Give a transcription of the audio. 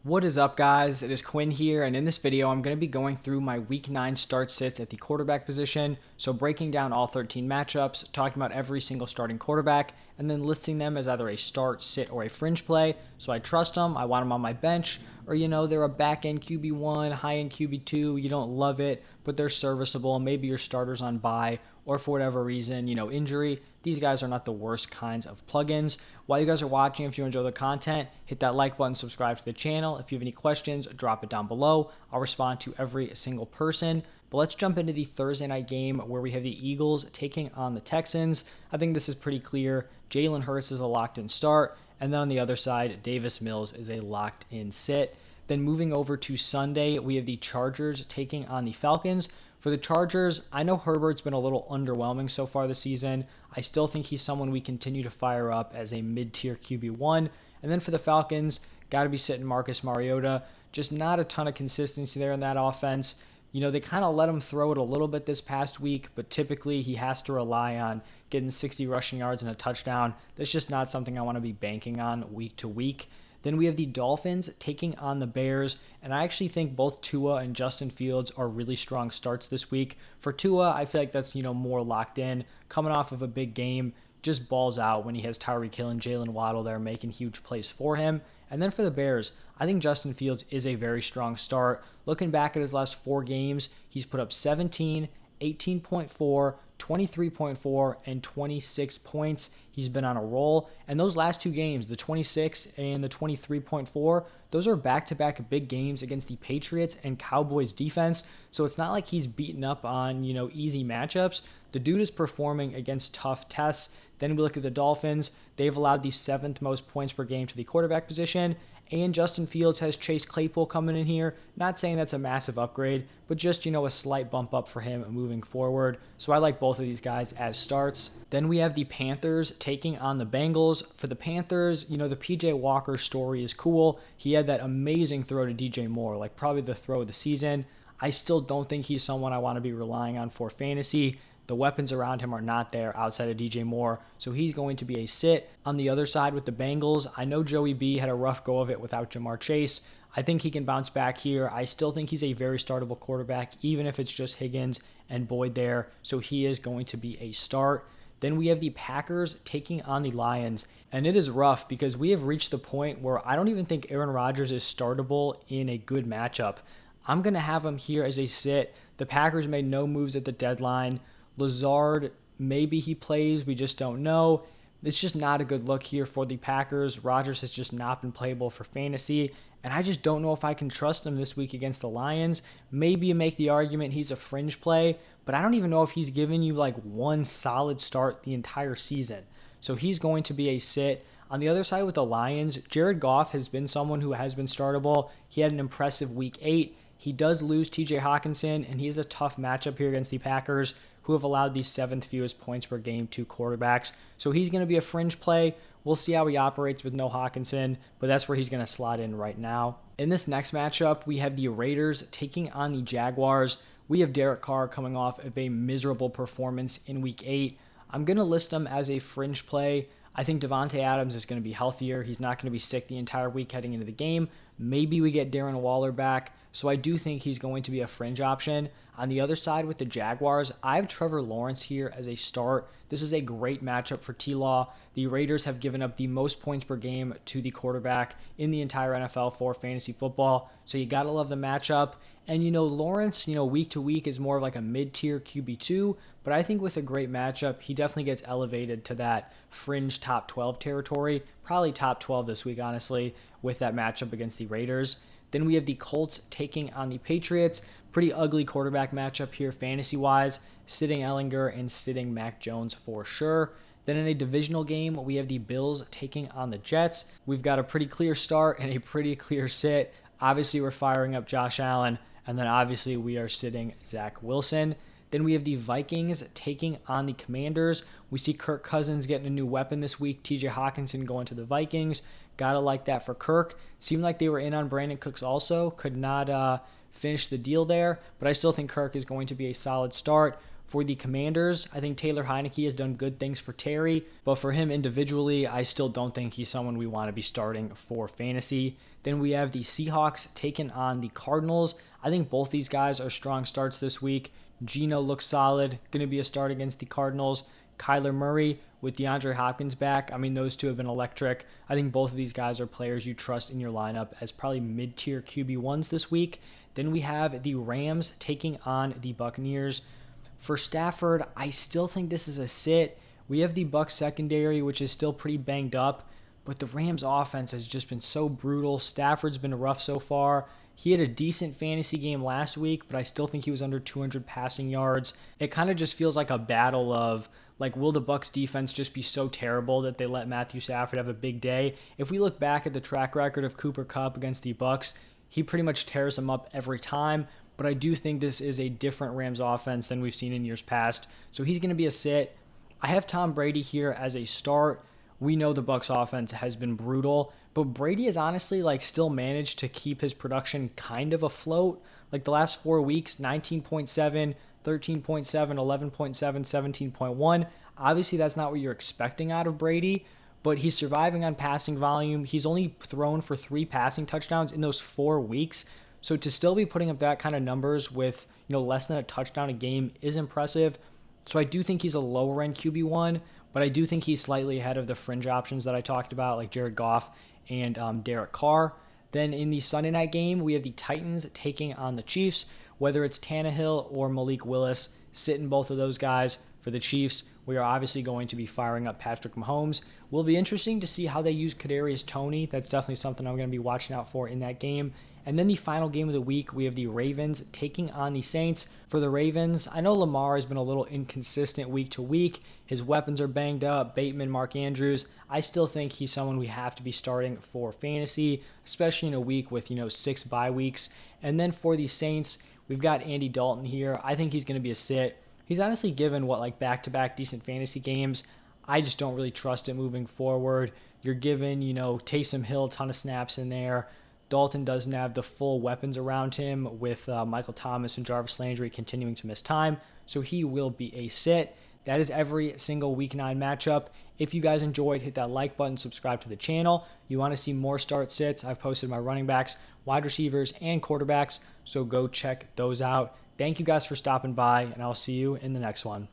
What is up, guys? It is Quinn here, and in this video I'm going to be going through my week 9 start sits at the quarterback position, so breaking down all 13 matchups, talking about every single starting quarterback, and then listing them as either a start, sit, or a fringe play. So I trust them, I want them on my bench, or they're a back-end QB1, high-end QB2, you don't love it, but they're serviceable, maybe your starter's on bye, or for whatever reason, injury. These guys are not the worst kinds of plugins. While you guys are watching, if you enjoy the content, hit that like button, subscribe to the channel. If you have any questions, drop it down below. I'll respond to every single person. But let's jump into the Thursday night game where we have the Eagles taking on the Texans. I think this is pretty clear. Jalen Hurts is a locked-in start. And then on the other side, Davis Mills is a locked-in sit. Then moving over to Sunday, we have the Chargers taking on the Falcons. For the Chargers, I know Herbert's been a little underwhelming so far this season. I still think he's someone we continue to fire up as a mid-tier QB1. And then for the Falcons, got to be sitting Marcus Mariota. Just not a ton of consistency there in that offense. They kind of let him throw it a little bit this past week, but typically he has to rely on getting 60 rushing yards and a touchdown. That's just not something I want to be banking on week to week. Then we have the Dolphins taking on the Bears, and I actually think both Tua and Justin Fields are really strong starts this week. For Tua, I feel like that's more locked in, coming off of a big game, just balls out when he has Tyreek Hill and Jalen Waddle there making huge plays for him. And then for the Bears, I think Justin Fields is a very strong start. Looking back at his last 4 games, he's put up 17, 18.4, 23.4, and 26 points. He's been on a roll. And those last 2 games, the 26 and the 23.4, those are back-to-back big games against the Patriots and Cowboys defense. So it's not like he's beaten up on, easy matchups. The dude is performing against tough tests. Then we look at the Dolphins. They've allowed the 7th most points per game to the quarterback position. And Justin Fields has Chase Claypool coming in here. Not saying that's a massive upgrade, but just, a slight bump up for him moving forward. So I like both of these guys as starts. Then we have the Panthers taking on the Bengals. For the Panthers, the PJ Walker story is cool. He had that amazing throw to DJ Moore, like probably the throw of the season. I still don't think he's someone I want to be relying on for fantasy. The weapons around him are not there outside of DJ Moore, so he's going to be a sit. On the other side with the Bengals, I know Joey B had a rough go of it without Jamar Chase. I think he can bounce back here. I still think he's a very startable quarterback, even if it's just Higgins and Boyd there, so he is going to be a start. Then we have the Packers taking on the Lions, and it is rough because we have reached the point where I don't even think Aaron Rodgers is startable in a good matchup. I'm going to have him here as a sit. The Packers made no moves at the deadline. Lazard, maybe he plays, we just don't know. It's just not a good look here for the Packers. Rodgers has just not been playable for fantasy, and I just don't know if I can trust him this week against the Lions. Maybe you make the argument he's a fringe play, but I don't even know if he's given you like one solid start the entire season. So he's going to be a sit. On the other side with the Lions, Jared Goff has been someone who has been startable. He had an impressive week 8. He does lose TJ Hawkinson, and he has a tough matchup here against the Packers, who have allowed the 7th fewest points per game to quarterbacks. So he's going to be a fringe play. We'll see how he operates with no Hawkinson, but that's where he's going to slot in right now. In this next matchup, we have the Raiders taking on the Jaguars. We have Derek Carr coming off of a miserable performance in week 8. I'm going to list him as a fringe play. I think Devontae Adams is going to be healthier. He's not going to be sick the entire week heading into the game. Maybe we get Darren Waller back. So I do think he's going to be a fringe option. On the other side with the Jaguars, I have Trevor Lawrence here as a start. This is a great matchup for T-Law. The Raiders have given up the most points per game to the quarterback in the entire NFL for fantasy football. So you got to love the matchup. And, Lawrence, week to week is more of like a mid-tier QB2. But I think with a great matchup, he definitely gets elevated to that fringe top 12 territory. Probably top 12 this week, honestly, with that matchup against the Raiders. Then we have the Colts taking on the Patriots. Pretty ugly quarterback matchup here fantasy-wise. Sitting Ellinger and sitting Mac Jones for sure. Then in a divisional game, we have the Bills taking on the Jets. We've got a pretty clear start and a pretty clear sit. Obviously, we're firing up Josh Allen. And then obviously, we are sitting Zach Wilson. Then we have the Vikings taking on the Commanders. We see Kirk Cousins getting a new weapon this week. TJ Hawkinson going to the Vikings. Gotta like that for Kirk. Seemed like they were in on Brandon Cooks also. Could not finish the deal there, but I still think Kirk is going to be a solid start. For the Commanders, I think Taylor Heineke has done good things for Terry, but for him individually, I still don't think he's someone we want to be starting for fantasy. Then we have the Seahawks taking on the Cardinals. I think both these guys are strong starts this week. Geno looks solid, going to be a start against the Cardinals. Kyler Murray with DeAndre Hopkins back. I mean, those two have been electric. I think both of these guys are players you trust in your lineup as probably mid-tier QB1s this week. Then we have the Rams taking on the Buccaneers. For Stafford, I still think this is a sit. We have the Bucs secondary, which is still pretty banged up, but the Rams offense has just been so brutal. Stafford's been rough so far. He had a decent fantasy game last week, but I still think he was under 200 passing yards. It kind of just feels like a battle of, like, will the Bucs defense just be so terrible that they let Matthew Stafford have a big day? If we look back at the track record of Cooper Kupp against the Bucs, he pretty much tears them up every time. But I do think this is a different Rams offense than we've seen in years past. So he's going to be a sit. I have Tom Brady here as a start. We know the Bucs offense has been brutal, but Brady has honestly still managed to keep his production kind of afloat. Like the last 4 weeks, 19.7, 13.7, 11.7, 17.1. Obviously, that's not what you're expecting out of Brady, but he's surviving on passing volume. He's only thrown for 3 passing touchdowns in those 4 weeks. So to still be putting up that kind of numbers with, less than a touchdown a game is impressive. So I do think he's a lower end QB1, but I do think he's slightly ahead of the fringe options that I talked about, like Jared Goff and Derek Carr. Then in the Sunday night game, we have the Titans taking on the Chiefs. Whether it's Tannehill or Malik Willis, sitting both of those guys. For the Chiefs, we are obviously going to be firing up Patrick Mahomes. Will be interesting to see how they use Kadarius Toney. That's definitely something I'm going to be watching out for in that game. And then the final game of the week, we have the Ravens taking on the Saints. For the Ravens, I know Lamar has been a little inconsistent week to week. His weapons are banged up, Bateman, Mark Andrews. I still think he's someone we have to be starting for fantasy, especially in a week with, 6 bye weeks. And then for the Saints, we've got Andy Dalton here. I think he's going to be a sit. He's honestly given, back-to-back decent fantasy games. I just don't really trust it moving forward. You're giving, Taysom Hill a ton of snaps in there. Dalton doesn't have the full weapons around him with Michael Thomas and Jarvis Landry continuing to miss time, so he will be a sit. That is every single Week 9 matchup. If you guys enjoyed, hit that like button, subscribe to the channel. You want to see more start sits, I've posted my running backs, wide receivers, and quarterbacks, so go check those out. Thank you guys for stopping by, and I'll see you in the next one.